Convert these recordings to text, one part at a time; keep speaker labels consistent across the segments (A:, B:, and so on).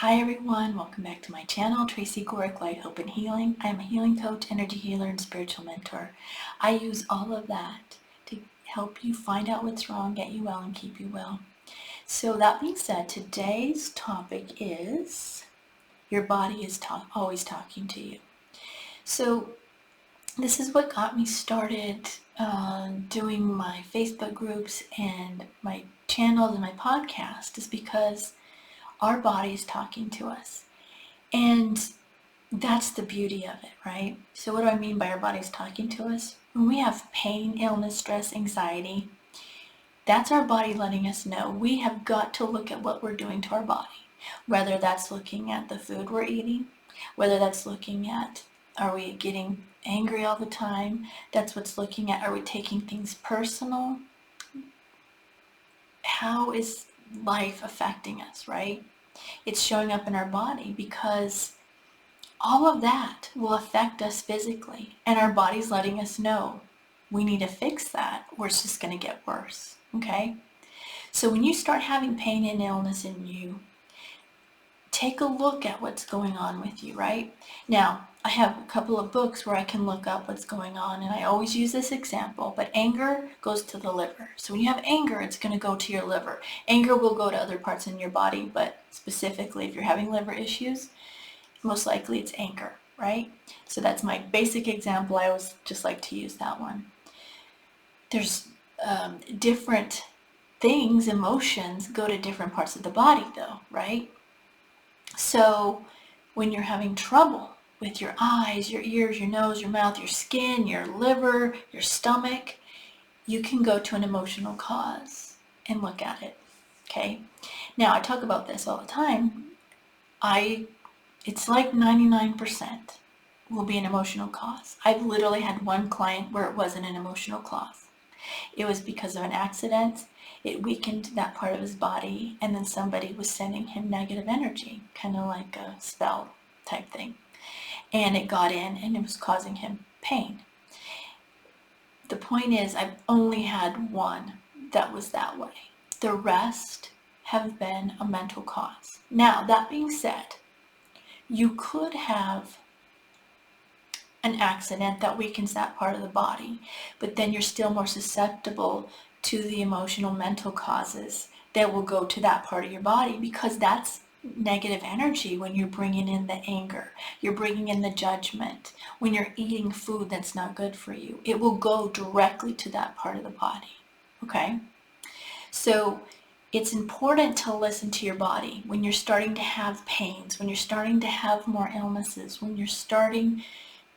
A: Hi everyone, welcome back to my channel, Tracy Gohrick Light, Hope and Healing. I'm a healing coach, energy healer, and spiritual mentor. I use all of that to help you find out what's wrong, get you well, and keep you well. So that being said, today's topic is your body is always talking to you. So this is what got me started doing my Facebook groups and my channels and my podcast, is because our body is talking to us. And that's the beauty of it, right? So what do I mean by our body's talking to us? When we have pain, illness, stress, anxiety, that's our body letting us know we have got to look at what we're doing to our body. Whether that's looking at the food we're eating, whether that's looking at, are we getting angry all the time? That's what's looking at, are we taking things personal? How is life affecting us, right? It's showing up in our body because all of that will affect us physically, and our body's letting us know we need to fix that or it's just going to get worse, okay? So when you start having pain and illness in you, take a look at what's going on with you, right? Now, I have a couple of books where I can look up what's going on, and I always use this example, but anger goes to the liver. So when you have anger, it's going to go to your liver. Anger will go to other parts in your body, but specifically if you're having liver issues, most likely it's anger, right? So that's my basic example. I always just like to use that one. There's different things, emotions go to different parts of the body though, right? So when you're having trouble with your eyes, your ears, your nose, your mouth, your skin, your liver, your stomach, you can go to an emotional cause and look at it, okay? Now, I talk about this all the time. It's like 99% will be an emotional cause. I've literally had one client where it wasn't an emotional cause. It was because of an accident. It weakened that part of his body, and then somebody was sending him negative energy, kind of like a spell type thing. And it got in and it was causing him pain. The point is, I've only had one that was that way. The rest have been a mental cause. Now, that being said, you could have an accident that weakens that part of the body, but then you're still more susceptible to the emotional, mental causes that will go to that part of your body, because that's negative energy. When you're bringing in the anger, you're bringing in the judgment, when you're eating food that's not good for you, it will go directly to that part of the body, okay? So it's important to listen to your body when you're starting to have pains, when you're starting to have more illnesses, when you're starting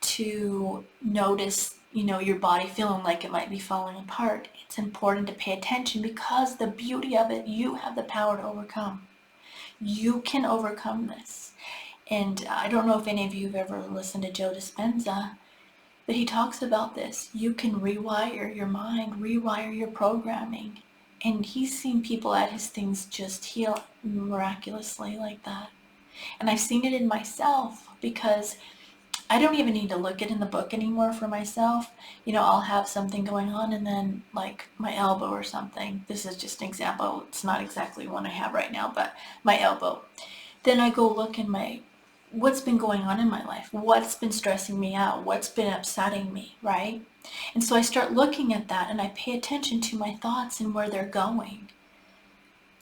A: to notice, your body feeling like it might be falling apart. It's important to pay attention, because the beauty of it, you have the power to overcome. You can overcome this. And I don't know if any of you have ever listened to Joe Dispenza, but he talks about this. You can rewire your mind, rewire your programming. And he's seen people at his things just heal miraculously like that. And I've seen it in myself, because I don't even need to look it in the book anymore for myself. I'll have something going on, and then like my elbow or something. This is just an example. It's not exactly one I have right now, but my elbow. Then I go look in what's been going on in my life, what's been stressing me out, what's been upsetting me, right? And so I start looking at that, and I pay attention to my thoughts and where they're going.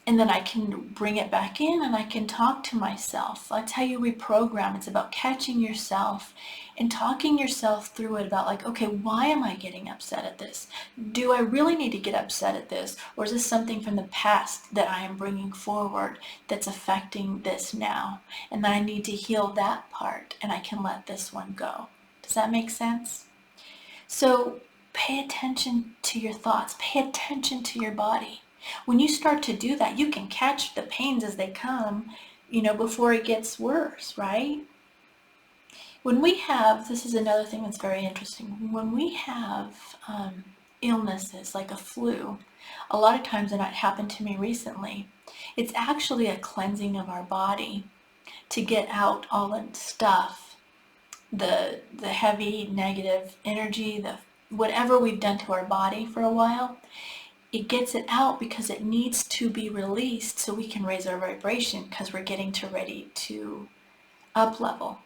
A: And then I can bring it back in, and I can talk to myself. That's how you reprogram. It's about catching yourself and talking yourself through it, about like, okay, why am I getting upset at this? Do I really need to get upset at this? Or is this something from the past that I am bringing forward that's affecting this now? And then I need to heal that part, and I can let this one go. Does that make sense? So pay attention to your thoughts. Pay attention to your body. When you start to do that, you can catch the pains as they come, before it gets worse, right? This is another thing that's very interesting. When we have illnesses like a flu, a lot of times, and it happened to me recently, it's actually a cleansing of our body to get out all the stuff, the heavy negative energy, whatever we've done to our body for a while. it gets it out because it needs to be released so we can raise our vibration, because we're getting ready to up level.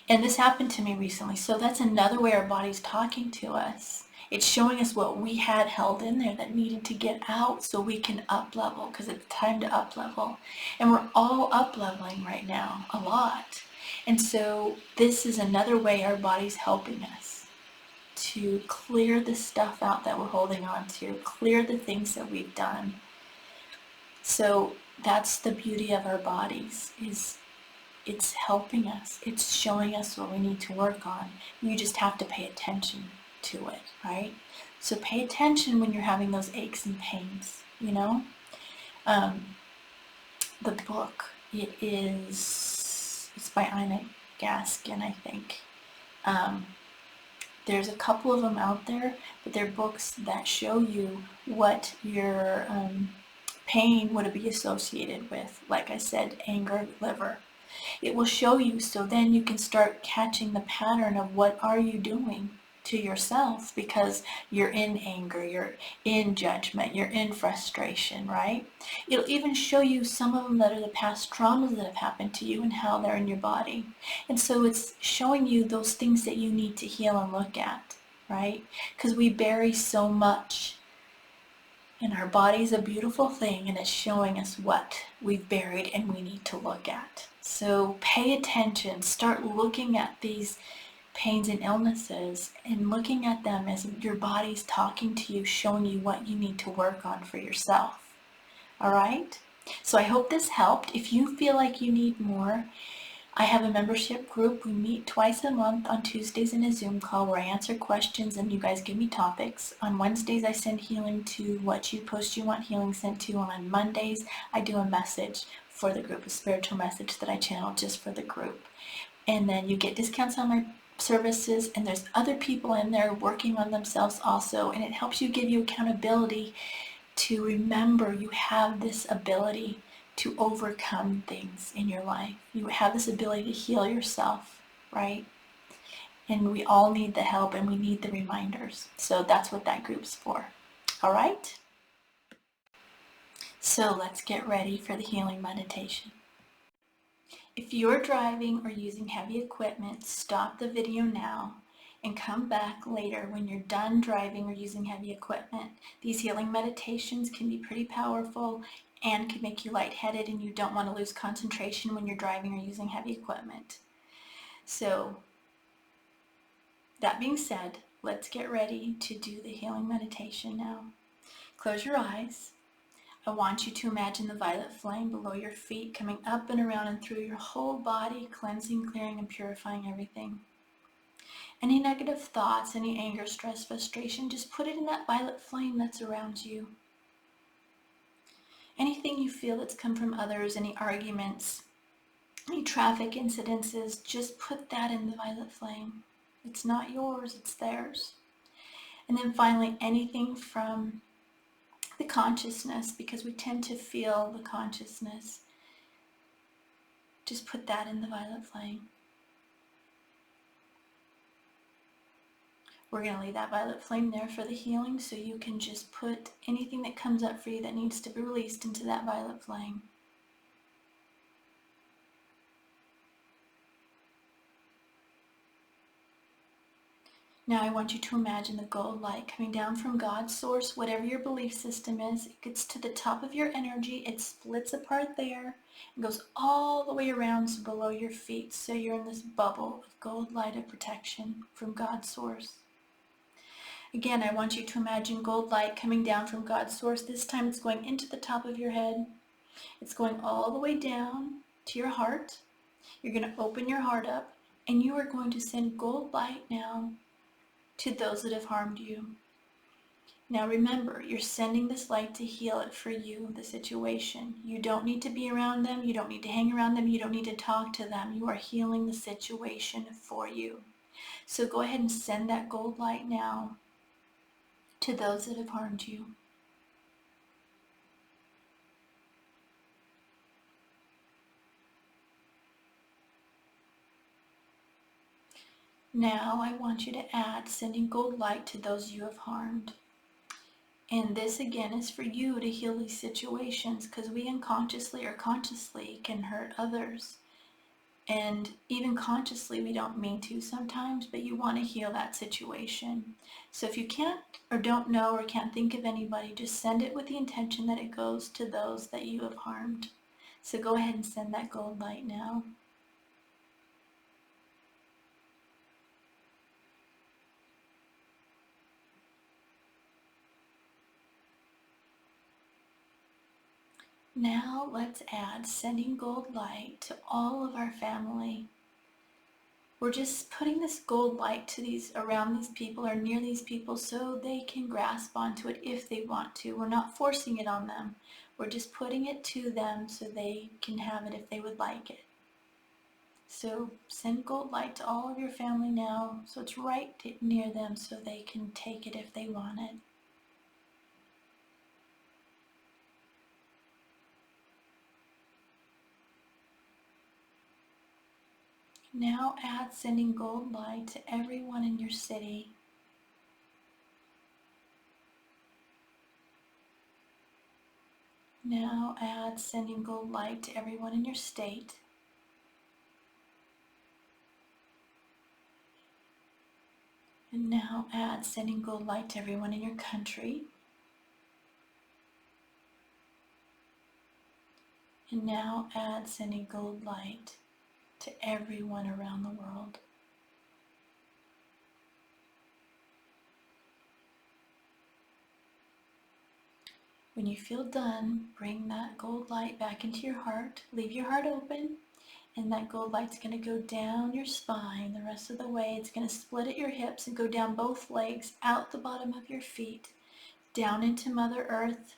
A: And this happened to me recently. So that's another way our body's talking to us. It's showing us what we had held in there that needed to get out so we can up level, because it's time to up level. And we're all up leveling right now, a lot. And so this is another way our body's helping us to clear the stuff out that we're holding on to, clear the things that we've done. So that's the beauty of our bodies, is it's helping us. It's showing us what we need to work on. You just have to pay attention to it, right? So pay attention when you're having those aches and pains, you know? The book, it's by Ina Gaskin, I think. There's a couple of them out there, but they're books that show you what your pain would be associated with. Like I said, anger, liver. It will show you, so then you can start catching the pattern of what are you doing to yourself, because you're in anger, you're in judgment, you're in frustration, right? It'll even show you some of them that are the past traumas that have happened to you and how they're in your body. And so it's showing you those things that you need to heal and look at, right? Because we bury so much. And our body's a beautiful thing, and it's showing us what we've buried and we need to look at. So pay attention, start looking at these pains and illnesses and looking at them as your body's talking to you, showing you what you need to work on for yourself. All right? So I hope this helped. If you feel like you need more, I have a membership group. We meet twice a month on Tuesdays in a Zoom call where I answer questions and you guys give me topics. On Wednesdays, I send healing to what you post you want healing sent to. And on Mondays, I do a message for the group, a spiritual message that I channel just for the group. And then you get discounts on my services, and there's other people in there working on themselves also, and it helps you, give you accountability to remember you have this ability to overcome things in your life. You have this ability to heal yourself, right? And we all need the help, and we need the reminders. So that's what that group's for. All right? So let's get ready for the healing meditation. If you're driving or using heavy equipment, stop the video now and come back later when you're done driving or using heavy equipment. These healing meditations can be pretty powerful and can make you lightheaded, and you don't want to lose concentration when you're driving or using heavy equipment. So that being said, let's get ready to do the healing meditation now. Close your eyes. I want you to imagine the violet flame below your feet coming up and around and through your whole body, cleansing, clearing, and purifying everything. Any negative thoughts, any anger, stress, frustration, just put it in that violet flame that's around you. Anything you feel that's come from others, any arguments, any traffic incidences, just put that in the violet flame. It's not yours, it's theirs. And then finally, anything from the consciousness, because we tend to feel the consciousness, just put that in the violet flame. We're going to leave that violet flame there for the healing, so you can just put anything that comes up for you that needs to be released into that violet flame. Now I want you to imagine the gold light coming down from God's source, whatever your belief system is. It gets to the top of your energy, it splits apart there, and goes all the way around to below your feet, so you're in this bubble of gold light of protection from God's source. Again, I want you to imagine gold light coming down from God's source. This time it's going into the top of your head. It's going all the way down to your heart. You're going to open your heart up, and you are going to send gold light now to those that have harmed you. Now remember, you're sending this light to heal it for you, the situation. You don't need to be around them. You don't need to hang around them. You don't need to talk to them. You are healing the situation for you. So go ahead and send that gold light now to those that have harmed you. Now I want you to add sending gold light to those you have harmed. And this again is for you to heal these situations, because we unconsciously or consciously can hurt others. And even consciously, we don't mean to sometimes, but you want to heal that situation. So if you can't or don't know or can't think of anybody, just send it with the intention that it goes to those that you have harmed. So go ahead and send that gold light now. Now let's add sending gold light to all of our family. We're just putting this gold light to these, around these people or near these people, so they can grasp onto it if they want to. We're not forcing it on them. We're just putting it to them so they can have it if they would like it. So send gold light to all of your family now, so it's right near them so they can take it if they want it. Now add sending gold light to everyone in your city. Now add sending gold light to everyone in your state. And now add sending gold light to everyone in your country. And now add sending gold light to everyone around the world. When you feel done, bring that gold light back into your heart. Leave your heart open, and that gold light's going to go down your spine the rest of the way. It's going to split at your hips and go down both legs, out the bottom of your feet, down into Mother Earth,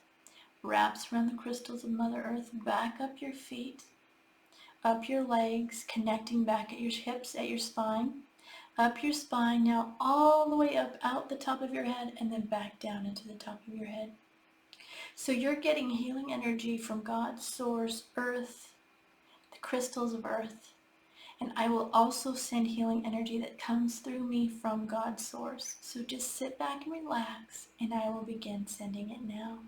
A: wraps around the crystals of Mother Earth, back up your feet, up your legs, connecting back at your hips, at your spine, up your spine, now all the way up, out the top of your head, and then back down into the top of your head. So you're getting healing energy from God's source, Earth, the crystals of Earth. And I will also send healing energy that comes through me from God's source. So just sit back and relax, and I will begin sending it now.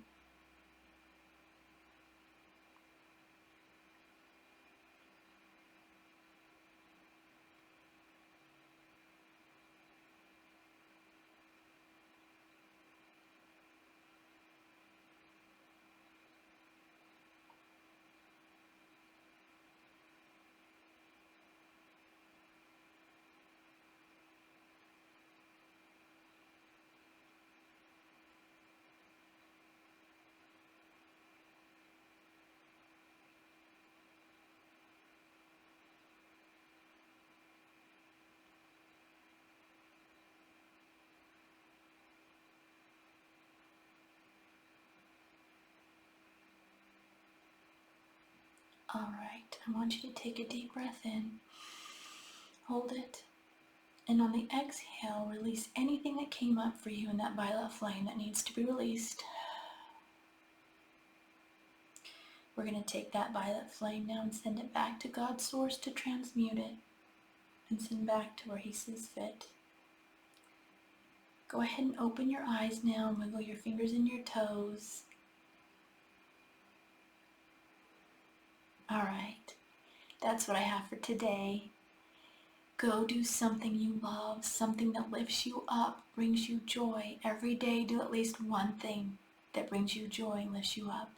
A: All right, I want you to take a deep breath in, hold it, and on the exhale, release anything that came up for you in that violet flame that needs to be released. We're going to take that violet flame now and send it back to God's source to transmute it and send back to where He sees fit. Go ahead and open your eyes now and wiggle your fingers and your toes. All right, that's what I have for today. Go do something you love, something that lifts you up, brings you joy. Every day do at least one thing that brings you joy and lifts you up.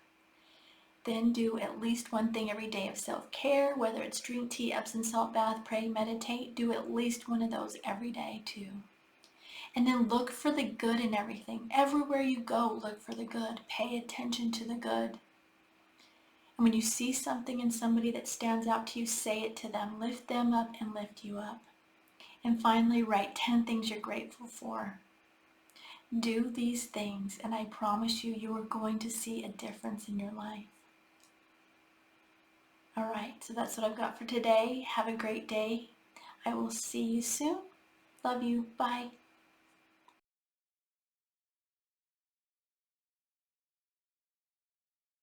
A: Then do at least one thing every day of self-care, whether it's drink tea, Epsom salt bath, pray, meditate. Do at least one of those every day too. And then look for the good in everything. Everywhere you go, look for the good. Pay attention to the good. And when you see something in somebody that stands out to you, say it to them. Lift them up and lift you up. And finally, write 10 things you're grateful for. Do these things, and I promise you, you are going to see a difference in your life. All right, so that's what I've got for today. Have a great day. I will see you soon. Love you. Bye.